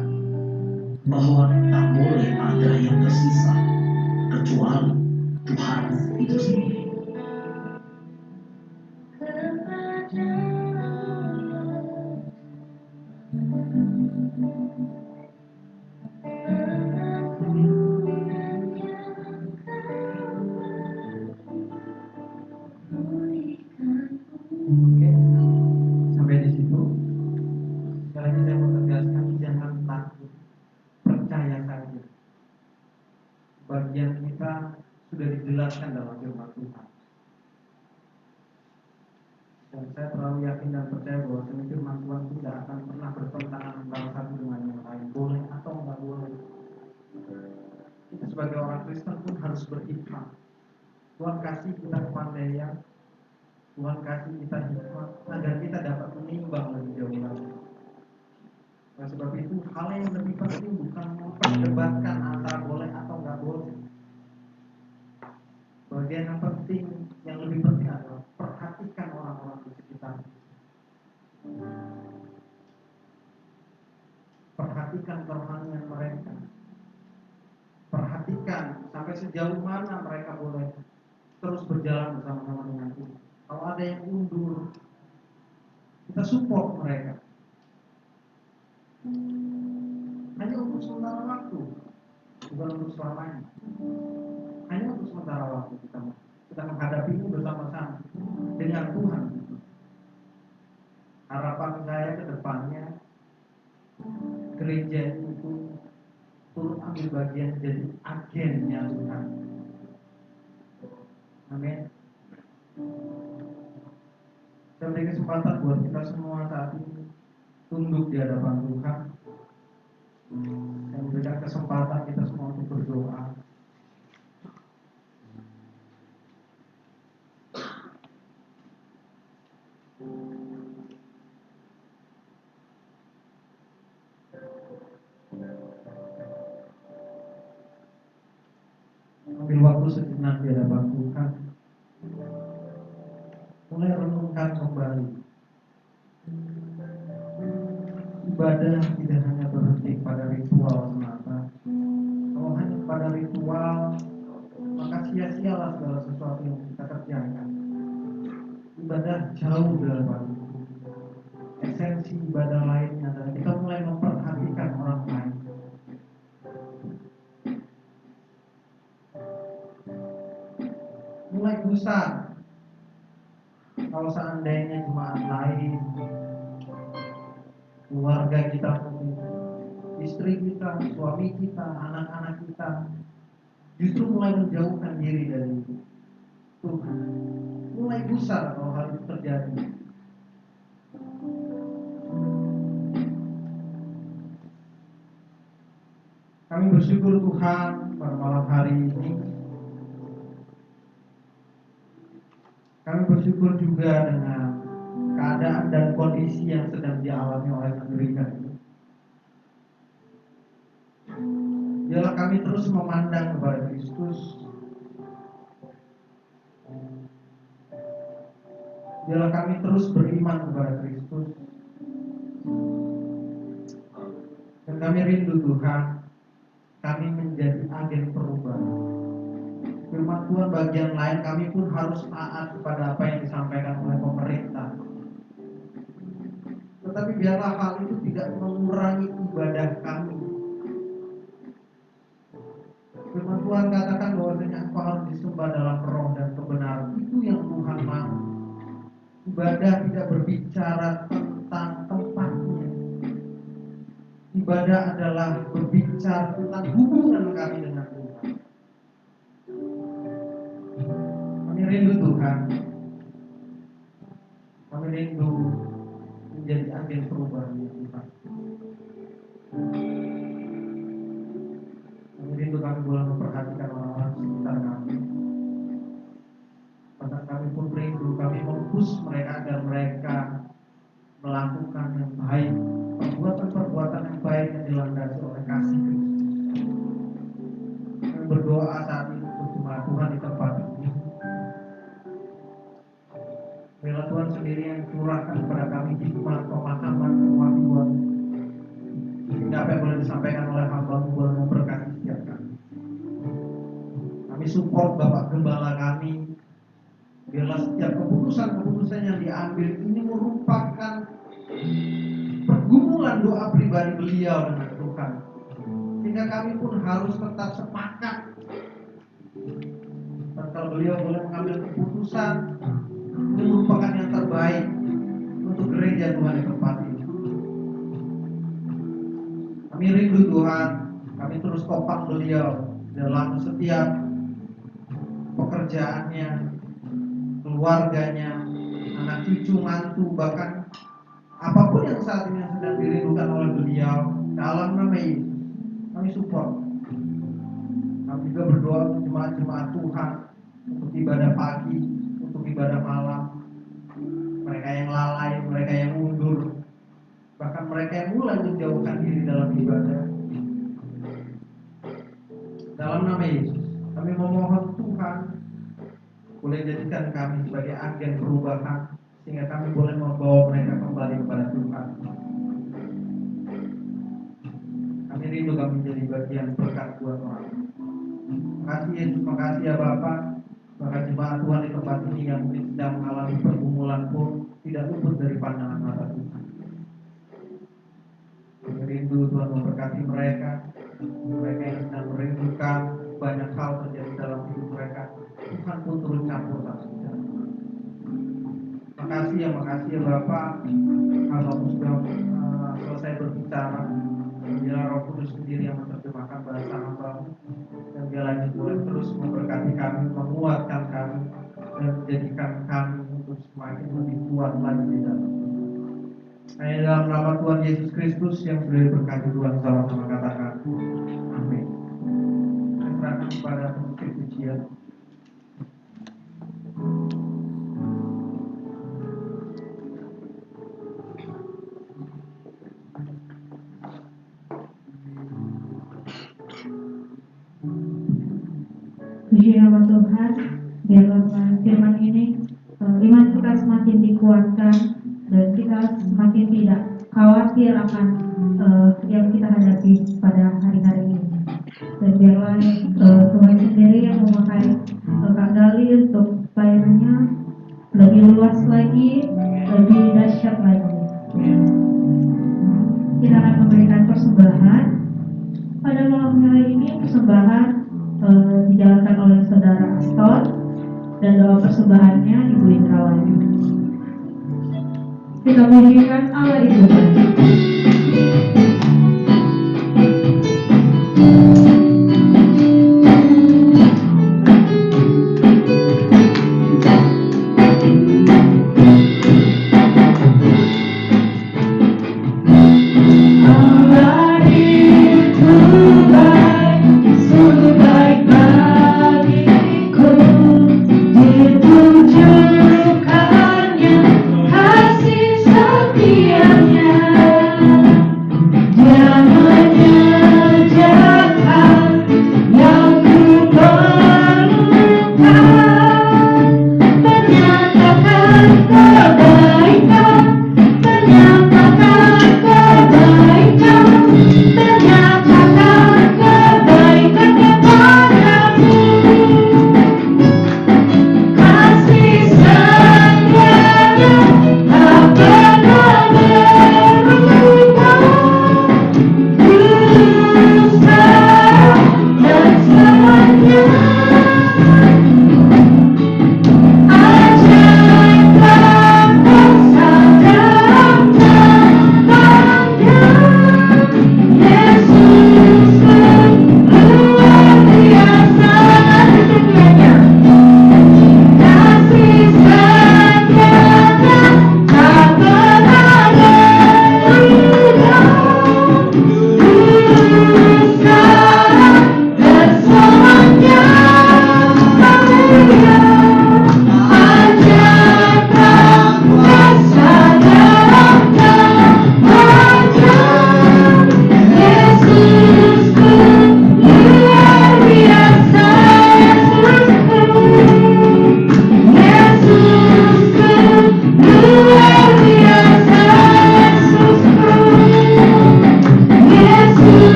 bahwa tak boleh ada yang tersisa kecuali Tuhan itu sendiri. Oke, sampai di situ. Sekali lagi saya mau tegaskan, jangan takut, percaya saja. Bagian kita sudah dijelaskan dalam firman Tuhan. Dan saya terlalu yakin dan percaya bahwa firman Tuhan tidak akan pernah bertentangan antara satu dengan yang lain, boleh atau enggak boleh. Kita sebagai orang Kristen pun harus berikhlas. Tuhan kasih kita kepandaian, Tuhan kasih kita hikmat agar kita dapat menimbang lebih jauh lagi. Oleh sebab itu, hal yang lebih penting bukan memperdebatkan antara boleh atau enggak boleh. Bagian yang penting, yang lebih penting adalah perhatikan orang-orang di sekitar. Perhatikan kerohanian mereka. Perhatikan sampai sejauh mana mereka boleh terus berjalan bersama-sama dengan kita. Kalau ada yang mundur, kita support mereka. Hanya untuk sementara waktu, bukan untuk selamanya. Hanya untuk sementara waktu kita menghadapi ini bersama-sama dengan Tuhan. Harapan saya ke depannya, gereja itu turut ambil bagian jadi agennya Tuhan. Amin. Saya beri kesempatan buat kita semua saat ini tunduk di hadapan Tuhan. Dan berikan kesempatan kita semua untuk berdoa. Ambil waktu sejenak di hadapan Tuhan. Mulai renungkan kembali. Ibadah tidak hanya berhenti pada ritual semata. Kalau hanya pada ritual, maka sia-sialah segala sesuatu yang kita kerjakan. Ibadah jauh daripada itu. Esensi ibadah lainnya adalah kita mulai memperhatikan orang lain. Mulai gusar kalau seandainya jemaat lain, keluarga kita, istri kita, suami kita, anak-anak kita justru mulai menjauhkan diri dari Tuhan. Mulai gusar kalau hal itu terjadi. Kami bersyukur Tuhan pada malam hari ini. Kami bersyukur juga dengan keadaan dan kondisi yang sedang dialami oleh negeri kami. Biarlah kami terus memandang kepada Kristus. Biarlah kami terus beriman kepada Kristus. Dan kami rindu Tuhan, kami menjadi agen perubahan. Firman Tuhan bagian lain, kami pun harus taat kepada apa yang disampaikan oleh pemerintah. Tetapi biarlah hal itu tidak mengurangi ibadah kami. Firman Tuhan katakan bahwasanya engkau harus disembah dalam roh dan kebenaran. Itu yang Tuhan mau. Ibadah tidak berbicara tentang tempatnya. Ibadah adalah berbicara tentang hubungan kami dengan Tuhan. Kami rindu Tuhan. Kami rindu menjadi agen perubahan ya Tuhan. Kami rindu kami boleh memperhatikan orang-orang sekitar kami. Bahkan kami pun rindu kami mempush mereka agar mereka melakukan yang baik, perbuatan-perbuatan yang baik yang dilandasi oleh kasih Kristus. Kami berdoa saat ini untuk jemaat Tuhan di tempat ini. Biarlah Tuhan sendiri yang curahkan kepada kami hikmat, pemahaman, kewahyuan, sehingga apa yang boleh disampaikan oleh hamba-Mu boleh memberkati setiap kami. Kami support Bapak Gembala kami. Biarlah setiap keputusan-keputusan yang diambil ini merupakan pergumulan doa pribadi beliau dengan Tuhan, sehingga kami pun harus tetap sepakat. Dan kalau beliau boleh mengambil keputusan, ini merupakan yang terbaik untuk gereja Tuhan di tempat ini. Kami rindu Tuhan, kami terus topang beliau dalam setiap pekerjaannya, keluarganya, anak cucu, mantu, bahkan apapun yang saat ini yang sedang dirindukan oleh beliau, dalam nama Yesus kami support. Kami juga berdoa untuk jemaat-jemaat Tuhan, untuk ibadah pagi, untuk ibadah malam, mereka yang lalai, mereka yang mundur, bahkan mereka yang mulai menjauhkan diri dalam ibadah. Dalam nama Yesus kami memohon Tuhan boleh jadikan kami sebagai agen perubahan, sehingga kami boleh membawa mereka kembali kepada Tuhan. Kami rindu kami menjadi bagian berkat buat orang. Makasih Yesus, makasih ya Bapak. Maka jemaat Tuhan di tempat ini yang mungkin sedang mengalami pergumulan pun tidak luput dari pandangan mata Tuhan. Kami rindu Tuhan memberkati mereka, mereka yang sedang merindukan banyak hal terjadi dalam hidup mereka. Tuhan pun turut campur dalam hidup. Makasih ya Bapak. Abang sudah selesai berbicara. Biarlah Roh Kudus sendiri yang menerjemahkan bahasa hamba, dan dia lagi boleh terus memberkati kami, menguatkan kami, dan menjadikan kami untuk semakin lebih kuat lagi di dalam. Hanya dalam nama Tuhan Yesus Kristus yang sudah diberkati Tuhan, sama-sama katakan amin. Saya serahkan kepada pemimpin pujian. Puji nama Tuhan, biarlah melalui firman ini iman kita semakin dikuatkan dan kita semakin tidak khawatir akan yang kita hadapi pada hari-hari ini. Dan biarlah Tuhan sendiri yang memakai Kak Gali untuk pelayanannya lebih luas lagi, lebih dahsyat lagi. Kita akan memberikan persembahan pada malam hari ini. Persembahan dijalankan oleh saudara Astor, dan doa persembahannya Ibu Indrawati. Kita pujikan Allah itu.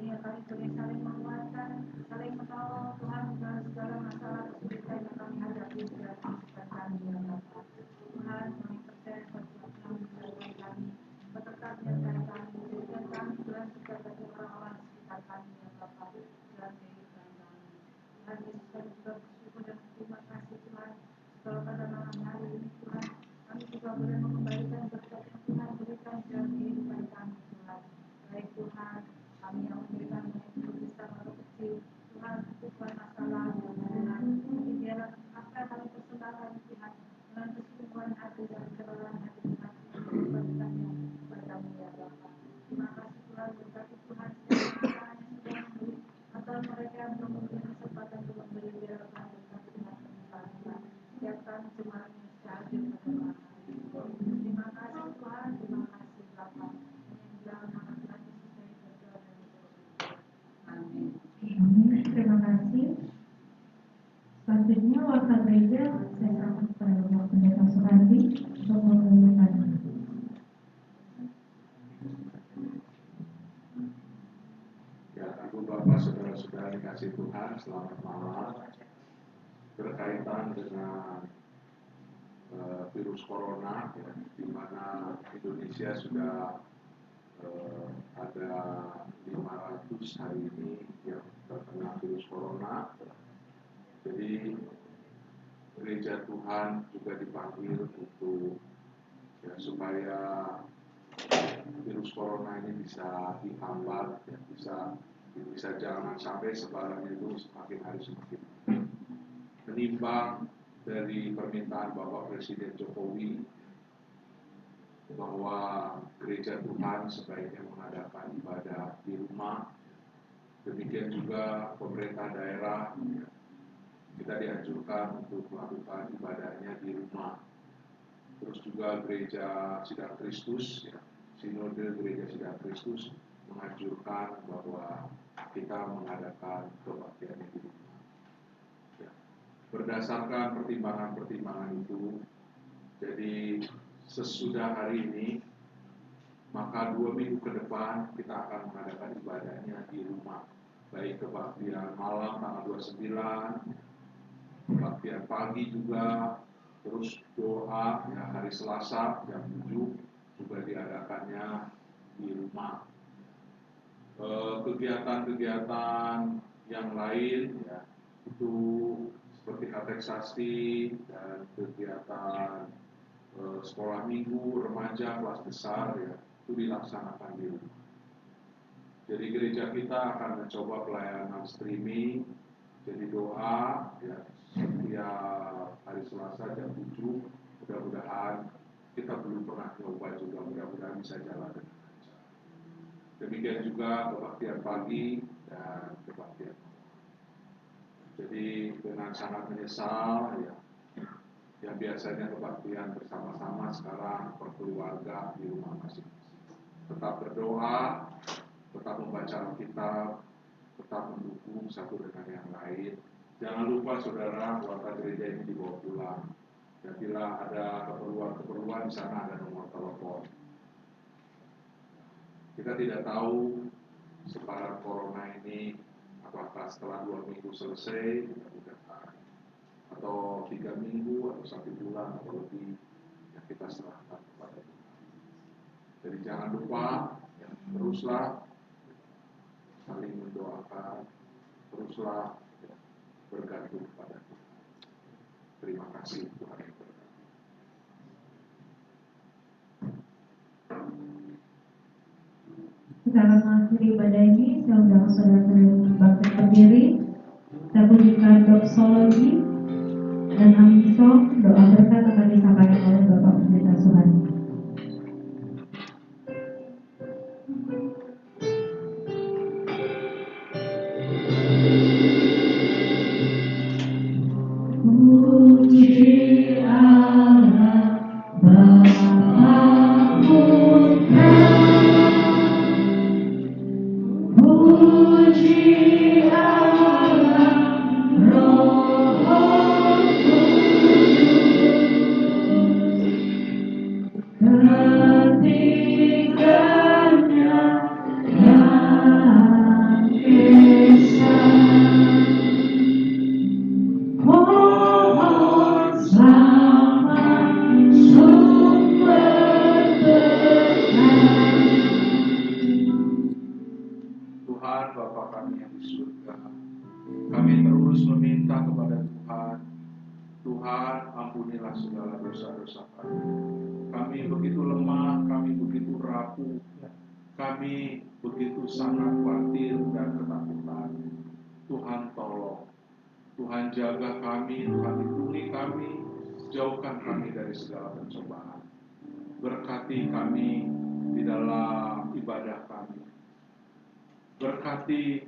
dunia kami boleh saling menguatkan, saling menolong Tuhan dalam segala masalah kesulitan yang kami hadapi dalam kehidupan kami ya Bapa. Tuhan kami percaya bahwa Tuhan menjaga kami, tetap menyertai kami, jadikan kami Tuhan juga bagi orang-orang sekitar kami ya Bapa dalam kehidupan kami. Tuhan Yesus kami juga bersyukur dan terima kasih Tuhan, kalau pada malam hari ini Tuhan kami juga boleh mengembalikan berkat yang Tuhan berikan dalam kehidupan kami Tuhan. Baik Tuhan, kami yang memberikan yang besar atau kecil, Tuhan bukan masalah Tuhan. Tapi biarlah apa yang kami persembahkan Tuhan dengan kesungguhan hati dan kerelaan hati Tuhan memberikannya kepadamu ya Bapa. Terima kasih Tuhan, berkati Tuhan setiap yang sudah memberi atau mereka yang belum memberi kesempatan untuk memberi biarlah Tuhan berkati Tuhan pembukaan Tuhan. Setiap kami cuma ingin hadir pada malam hari ini. Terima kasih Tuhan, terima kasih Bapa. Yang dalam nama Tuhan Yesus kami berdoa dan bersyukur. Amin. Amin. Terima kasih. Selanjutnya wakil gereja saya serahkan kepada Bapak Pendeta Suhardi untuk mengumumkan. Ya, Ibu Bapak, saudara-saudara dikasih Tuhan, selamat malam. Berkaitan dengan virus corona, ya, di mana Indonesia sudah ada 500 hari ini yang terkena virus corona. Jadi gereja Tuhan juga dipanggil untuk ya, supaya virus corona ini bisa dihambat, ya, bisa jangan sampai sebarannya itu semakin hari semakin menimbang dari permintaan Bapak Presiden Jokowi bahwa gereja Tuhan sebaiknya mengadakan ibadah di rumah. Demikian juga pemerintah daerah, kita dianjurkan untuk melakukan ibadahnya di rumah. Terus juga gereja Sidang Kristus, ya, Sinode Gereja Sidang Kristus menganjurkan bahwa kita mengadakan kebaktiannya di rumah. Ya. Berdasarkan pertimbangan-pertimbangan itu, jadi sesudah hari ini, maka 2 minggu ke depan kita akan mengadakan ibadahnya di rumah. Baik kebaktian malam tanggal 29, kebaktian pagi juga, terus doa ya, hari Selasa jam 7 juga diadakannya di rumah. Kegiatan-kegiatan yang lain ya, itu seperti kateksasi dan kegiatan sekolah minggu, remaja, kelas besar ya, itu dilaksanakan di rumah. Jadi gereja kita akan mencoba pelayanan streaming, jadi doa ya, setiap hari Selasa jam 7, mudah-mudahan kita belum pernah coba juga, mudah-mudahan bisa jalan dengan lancar. Demikian juga kebaktian pagi dan kebaktian malam. Jadi dengan sangat menyesal ya, yang biasanya kebaktian bersama-sama sekarang berkeluarga di rumah masing-masing. Tetap berdoa, tetap membaca Alkitab, tetap mendukung satu dengan yang lain. Jangan lupa saudara, warga gereja ini dibawa pulang. Dan bila ada keperluan di sana ada nomor telepon. Kita tidak tahu sebaran corona ini apakah setelah 2 minggu selesai, mudah-mudahan, atau 3 minggu atau 1 bulan atau lebih, yang kita serahkan kepada Tuhan. Jadi jangan lupa ya, teruslah saling mendoakan, teruslah ya, bergantung kepada Tuhan. Terima kasih Tuhan yang berkati. Kita akan mengakhiri ibadah ini. Saya undang saudara-saudara untuk bangkit berdiri. Kita bunyikan doksologi dan amsong. Doa berkat akan disampaikan oleh Bapak Pendeta Suhardi. Puji Allah Bapa Putra, puji Allah Roh Kudus, ketiganya yang Tuhan, Bapa kami yang di surga, kami terus meminta kepada Tuhan, Tuhan ampunilah segala dosa-dosa kami. Kami begitu lemah, kami begitu rapuh, kami begitu sangat khawatir dan ketakutan. Tuhan tolong, Tuhan jaga kami, Tuhan lindungi kami, jauhkan kami dari segala pencobaan. Berkati kami di dalam ibadah kami. Berkati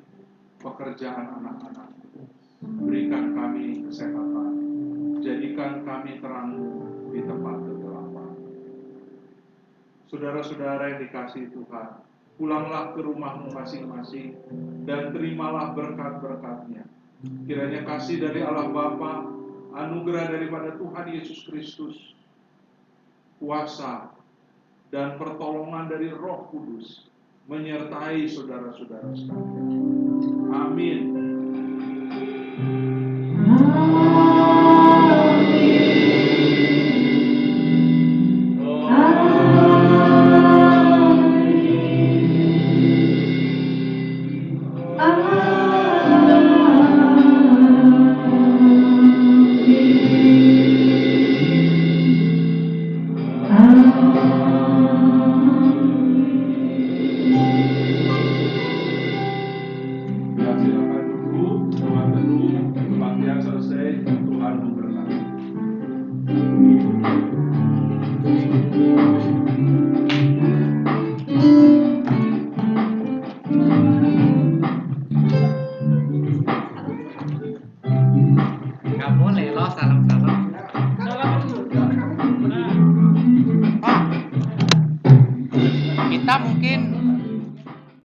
pekerjaan anak-anak. Berikan kami kesehatan. Jadikan kami terang-Mu di tempat kegelapan. Saudara-saudara yang dikasihi Tuhan, pulanglah ke rumahmu masing-masing dan terimalah berkat-berkat-Nya. Kiranya kasih dari Allah Bapa, anugerah daripada Tuhan Yesus Kristus, kuasa dan pertolongan dari Roh Kudus menyertai saudara-saudara sekalian. Amin. Nggak boleh loh salam-salam. Kita mungkin